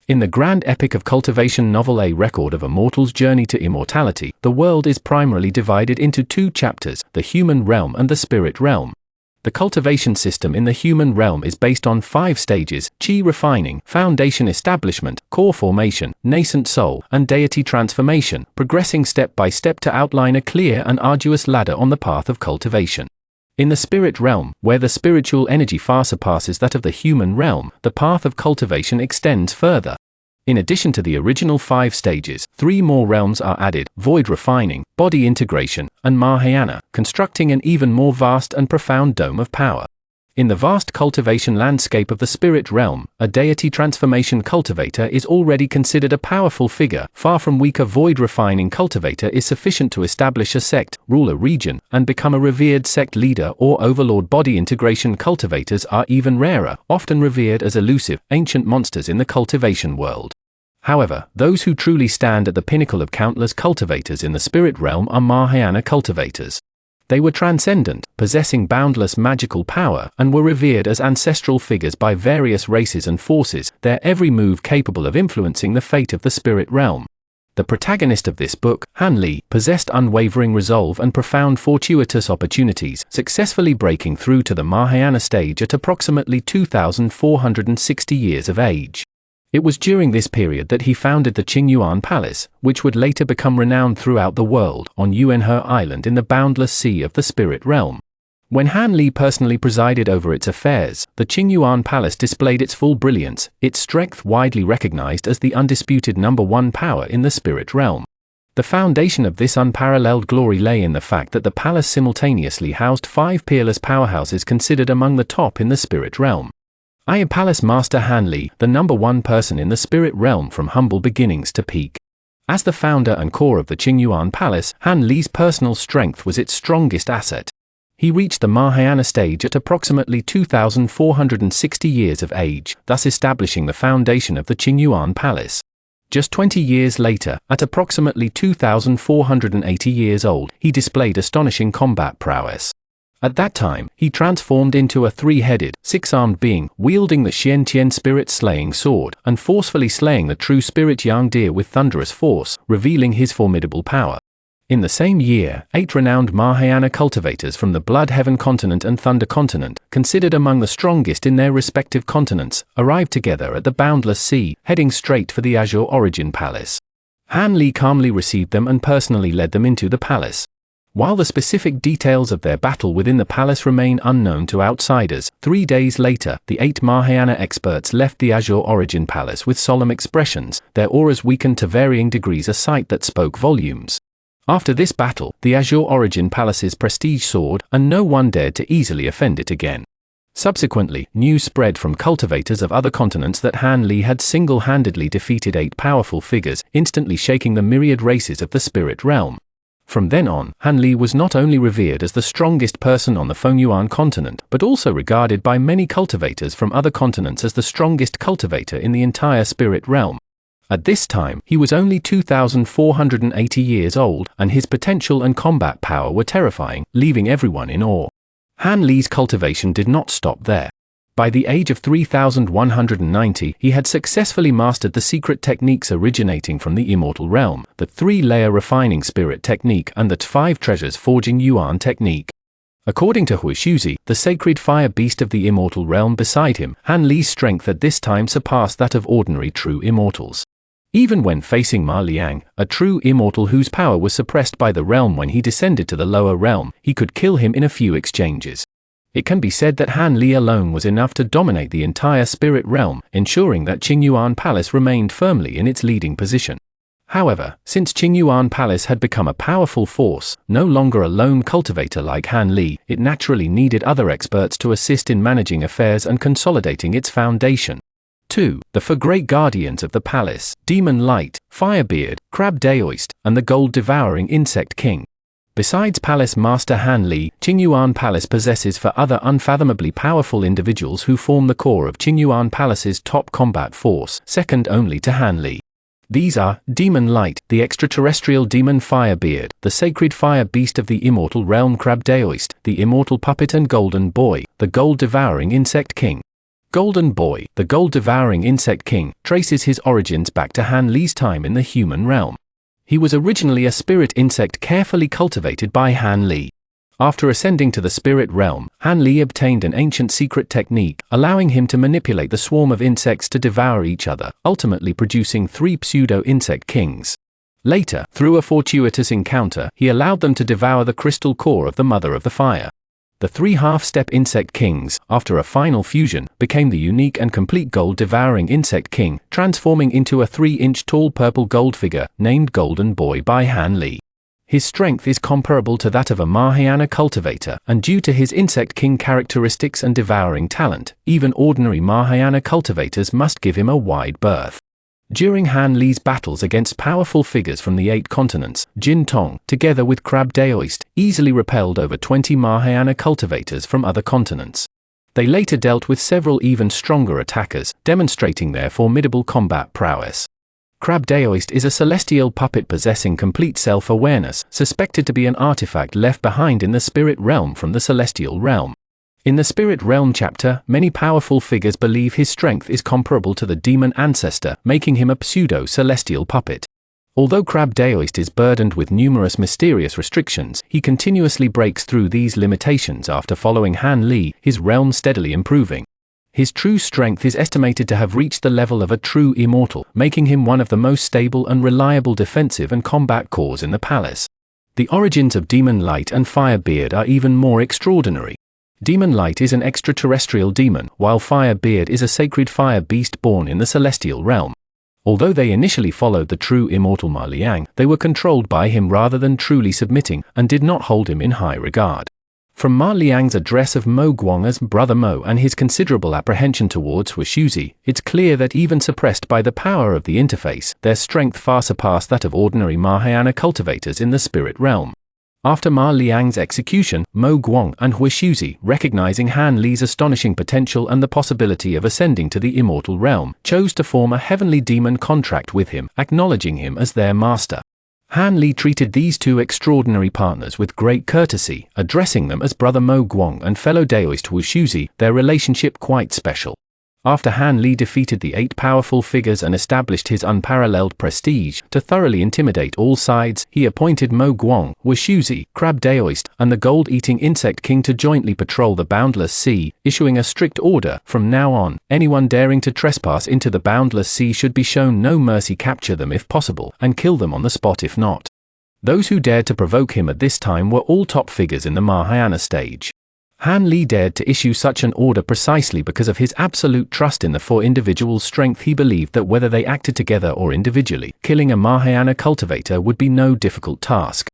In the grand epic of cultivation novel A Record of a Mortal's Journey to Immortality, the world is primarily divided into two chapters, the human realm and the spirit realm. The cultivation system in the human realm is based on 5 stages: Qi refining, foundation establishment, core formation, nascent soul, and deity transformation, progressing step by step to outline a clear and arduous ladder on the path of cultivation. In the spirit realm, where the spiritual energy far surpasses that of the human realm, the path of cultivation extends further. In addition to the original 5 stages, 3 more realms are added: void refining, body integration, and Mahayana, constructing an even more vast and profound dome of power. In the vast cultivation landscape of the spirit realm, a deity transformation cultivator is already considered a powerful figure. Far from weak, a void refining cultivator is sufficient to establish a sect, rule a region, and become a revered sect leader or overlord. Body integration cultivators are even rarer, often revered as elusive, ancient monsters in the cultivation world. However, those who truly stand at the pinnacle of countless cultivators in the spirit realm are Mahayana cultivators. They were transcendent, possessing boundless magical power, and were revered as ancestral figures by various races and forces, their every move capable of influencing the fate of the spirit realm. The protagonist of this book, Han Li, possessed unwavering resolve and profound fortuitous opportunities, successfully breaking through to the Mahayana stage at approximately 2,460 years of age. It was during this period that he founded the Qingyuan Palace, which would later become renowned throughout the world, on Yuanhe Island in the boundless sea of the spirit realm. When Han Li personally presided over its affairs, the Qingyuan Palace displayed its full brilliance, its strength widely recognized as the undisputed #1 power in the spirit realm. The foundation of this unparalleled glory lay in the fact that the palace simultaneously housed 5 peerless powerhouses considered among the top in the spirit realm. Palace Master Han Li, the #1 person in the spirit realm from humble beginnings to peak. As the founder and core of the Qingyuan Palace, Han Li's personal strength was its strongest asset. He reached the Mahayana stage at approximately 2,460 years of age, thus establishing the foundation of the Qingyuan Palace. Just 20 years later, at approximately 2,480 years old, he displayed astonishing combat prowess. At that time, he transformed into a 3-headed, 6-armed being, wielding the Xiantian spirit-slaying sword, and forcefully slaying the true spirit Yang deer with thunderous force, revealing his formidable power. In the same year, 8 renowned Mahayana cultivators from the Blood Heaven continent and Thunder continent, considered among the strongest in their respective continents, arrived together at the Boundless Sea, heading straight for the Azure Origin Palace. Han Li calmly received them and personally led them into the palace. While the specific details of their battle within the palace remain unknown to outsiders, 3 days later, the 8 Mahayana experts left the Azure Origin Palace with solemn expressions, their auras weakened to varying degrees, a sight that spoke volumes. After this battle, the Azure Origin Palace's prestige soared, and no one dared to easily offend it again. Subsequently, news spread from cultivators of other continents that Han Li had single-handedly defeated 8 powerful figures, instantly shaking the myriad races of the spirit realm. From then on, Han Li was not only revered as the strongest person on the Fengyuan continent, but also regarded by many cultivators from other continents as the strongest cultivator in the entire spirit realm. At this time, he was only 2,480 years old, and his potential and combat power were terrifying, leaving everyone in awe. Han Li's cultivation did not stop there. By the age of 3,190, he had successfully mastered the secret techniques originating from the immortal realm, the 3-layer refining spirit technique and the 5 treasures forging yuan technique. According to Huishuzi, the sacred fire beast of the immortal realm beside him, Han Li's strength at this time surpassed that of ordinary true immortals. Even when facing Ma Liang, a true immortal whose power was suppressed by the realm when he descended to the lower realm, he could kill him in a few exchanges. It can be said that Han Li alone was enough to dominate the entire spirit realm, ensuring that Qingyuan Palace remained firmly in its leading position. However, since Qingyuan Palace had become a powerful force, no longer a lone cultivator like Han Li, it naturally needed other experts to assist in managing affairs and consolidating its foundation. 2. The 4 great guardians of the palace, Demon Light, Firebeard, Crab Daoist, and the Gold-devouring Insect King. Besides Palace Master Han Li, Qingyuan Palace possesses 4 other unfathomably powerful individuals who form the core of Qingyuan Palace's top combat force, second only to Han Li. These are Demon Light, the extraterrestrial demon Firebeard, the sacred fire beast of the immortal realm Crab Daoist, the immortal puppet and golden boy, the gold-devouring insect king. Golden Boy, the gold-devouring insect king, traces his origins back to Han Li's time in the human realm. He was originally a spirit insect carefully cultivated by Han Li. After ascending to the spirit realm, Han Li obtained an ancient secret technique, allowing him to manipulate the swarm of insects to devour each other, ultimately producing 3 pseudo-insect kings. Later, through a fortuitous encounter, he allowed them to devour the crystal core of the Mother of the Fire. The 3 half-step insect kings, after a final fusion, became the unique and complete gold-devouring insect king, transforming into a 3-inch-tall purple gold figure, named Golden Boy by Han Li. His strength is comparable to that of a Mahayana cultivator, and due to his insect king characteristics and devouring talent, even ordinary Mahayana cultivators must give him a wide berth. During Han Li's battles against powerful figures from the 8 continents, Jin Tong, together with Crab Daoist, easily repelled over 20 Mahayana cultivators from other continents. They later dealt with several even stronger attackers, demonstrating their formidable combat prowess. Crab Daoist is a celestial puppet possessing complete self-awareness, suspected to be an artifact left behind in the spirit realm from the celestial realm. In the Spirit Realm chapter, many powerful figures believe his strength is comparable to the demon ancestor, making him a pseudo-celestial puppet. Although Crab Daoist is burdened with numerous mysterious restrictions, he continuously breaks through these limitations after following Han Li, his realm steadily improving. His true strength is estimated to have reached the level of a true immortal, making him one of the most stable and reliable defensive and combat cores in the palace. The origins of Demon Light and Firebeard are even more extraordinary. Demon Light is an extraterrestrial demon, while Firebeard is a sacred fire beast born in the celestial realm. Although they initially followed the true immortal Ma Liang, they were controlled by him rather than truly submitting, and did not hold him in high regard. From Ma Liang's address of Mo Guang as Brother Mo and his considerable apprehension towards Wushuzi, it's clear that even suppressed by the power of the interface, their strength far surpassed that of ordinary Mahayana cultivators in the spirit realm. After Ma Liang's execution, Mo Guang and Wushuzi, recognizing Han Li's astonishing potential and the possibility of ascending to the immortal realm, chose to form a heavenly demon contract with him, acknowledging him as their master. Han Li treated these 2 extraordinary partners with great courtesy, addressing them as Brother Mo Guang and fellow Daoist Wushuzi, their relationship quite special. After Han Li defeated the 8 powerful figures and established his unparalleled prestige, to thoroughly intimidate all sides, he appointed Mo Guang, Wushuzi, Crab Daoist, and the gold-eating insect king to jointly patrol the boundless sea, issuing a strict order: from now on, anyone daring to trespass into the boundless sea should be shown no mercy, capture them if possible, and kill them on the spot if not. Those who dared to provoke him at this time were all top figures in the Mahayana stage. Han Li dared to issue such an order precisely because of his absolute trust in the 4 individuals' strength. He believed that whether they acted together or individually, killing a Mahayana cultivator would be no difficult task.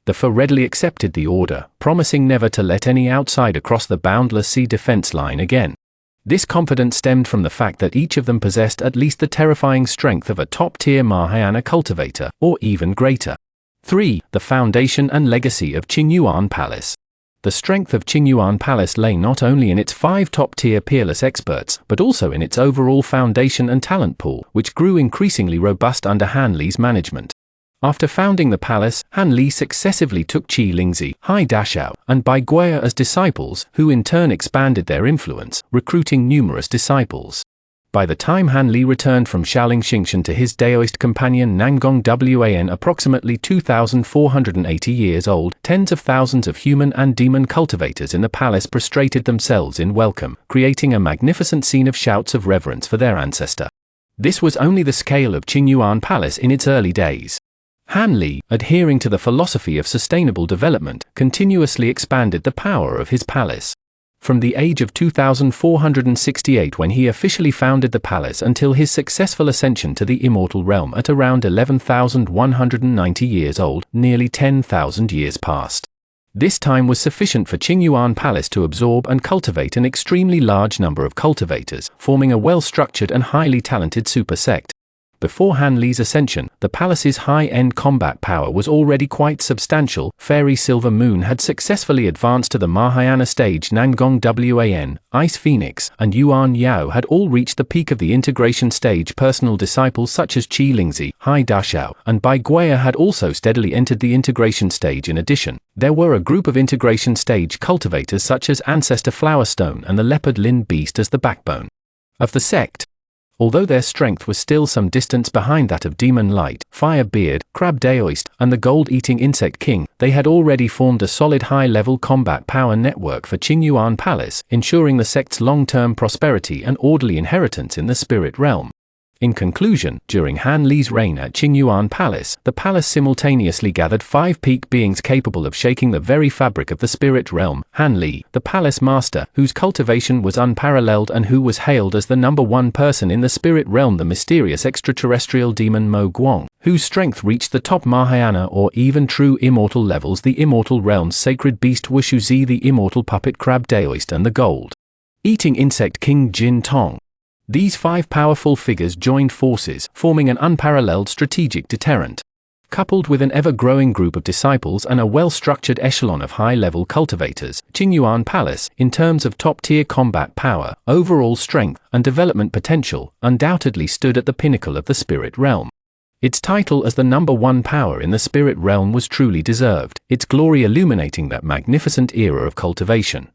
The 4 readily accepted the order, promising never to let any outsider cross the boundless sea defense line again. This confidence stemmed from the fact that each of them possessed at least the terrifying strength of a top-tier Mahayana cultivator, or even greater. 3. The foundation and legacy of Qingyuan Palace. The strength of Qingyuan Palace lay not only in its 5 top-tier peerless experts, but also in its overall foundation and talent pool, which grew increasingly robust under Han Li's management. After founding the palace, Han Li successively took Qi Lingzi, Hai Dashao, and Bai Gui'er as disciples, who in turn expanded their influence, recruiting numerous disciples. By the time Han Li returned from Shaoling Xingshan to his Daoist companion Nangong Wan, approximately 2,480 years old, tens of thousands of human and demon cultivators in the palace prostrated themselves in welcome, creating a magnificent scene of shouts of reverence for their ancestor. This was only the scale of Qingyuan Palace in its early days. Han Li, adhering to the philosophy of sustainable development, continuously expanded the power of his palace. From the age of 2,468 when he officially founded the palace until his successful ascension to the immortal realm at around 11,190 years old, nearly 10,000 years passed. This time was sufficient for Qingyuan Palace to absorb and cultivate an extremely large number of cultivators, forming a well-structured and highly talented super sect. Before Han Li's ascension, the palace's high-end combat power was already quite substantial. Fairy Silver Moon had successfully advanced to the Mahayana stage. Nangong Wan, Ice Phoenix, and Yuan Yao had all reached the peak of the integration stage. Personal disciples such as Qi Lingzi, Hai Dashao, and Bai Gui'er had also steadily entered the integration stage. In addition, there were a group of integration stage cultivators such as Ancestor Flowerstone and the Leopard Lin Beast as the backbone. of the sect. Although their strength was still some distance behind that of Demon Light, Firebeard, Crab Daoist, and the Gold-Eating Insect King, they had already formed a solid high-level combat power network for Qingyuan Palace, ensuring the sect's long-term prosperity and orderly inheritance in the spirit realm. In conclusion, during Han Li's reign at Qingyuan Palace, the palace simultaneously gathered 5 peak beings capable of shaking the very fabric of the spirit realm. Han Li, the palace master, whose cultivation was unparalleled and who was hailed as the #1 person in the spirit realm, the mysterious extraterrestrial demon Mo Guang, whose strength reached the top Mahayana or even true immortal levels, the immortal realm's sacred beast Wushu Zi, the immortal puppet Crab Daoist, and the Gold-Eating Insect King Jin Tong. These 5 powerful figures joined forces, forming an unparalleled strategic deterrent. Coupled with an ever-growing group of disciples and a well-structured echelon of high-level cultivators, Qingyuan Palace, in terms of top-tier combat power, overall strength, and development potential, undoubtedly stood at the pinnacle of the spirit realm. Its title as the #1 power in the spirit realm was truly deserved, its glory illuminating that magnificent era of cultivation.